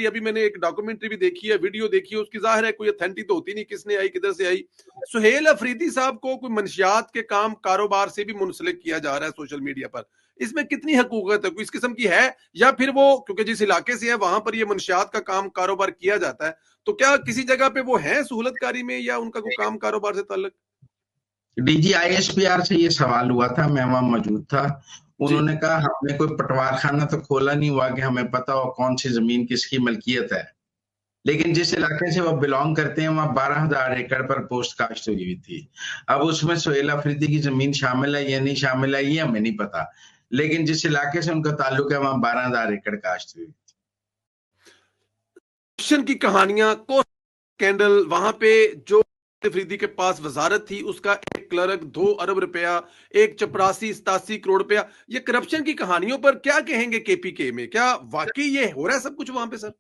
अभी मैंने एक डॉक्यूमेंट्री भी देखी है, वीडियो देखी है, उसकी जाहिर है कोई अथेंटिक तो होती नहीं, किसने आई किधर से आई। सुहेल अफरीदी साहब को कोई मंशियात के काम कारोबार से भी मुंसलिक किया जा रहा है सोशल मीडिया पर। इसमें कितनी हकूकत है, कोई इस किस्म की है, या फिर वो क्योंकि जिस इलाके से है वहां पर ये मंशियात का काम कारोबार किया जाता है, तो क्या किसी जगह पे वो है सहूलतकारी में, या उनका कोई काम कारोबार से ताल्लुक? डीजी आईएसपीआर से ये सवाल हुआ था, मैं वहां मौजूद था। जी उन्होंने कहा हमने कोई पटवार खाना तो खोला नहीं हुआ कि हमें पता हो कौन सी जमीन किसकी मलकियत है, लेकिन जिस इलाके से वो बिलोंग करते हैं वहां 12,000 एकड़ पर पोस्ट कास्ट हुई थी। अब उसमें सुहेल अफरीदी की जमीन शामिल है या नहीं शामिल है ये हमें नहीं पता, लेकिन जिस इलाके से उनका ताल्लुक है वहां 12,000 एकड़ कास्ट हुई। करप्शन की कहानियां को स्कैंडल, वहां पे जो अफरीदी के पास वजारत थी उसका एक क्लर्क 2 अरब रुपया, एक 84-87 करोड़ रुपया, ये करप्शन की कहानियों पर क्या कहेंगे केपीके में? क्या वाकई ये हो रहा है सब कुछ वहां पे सर?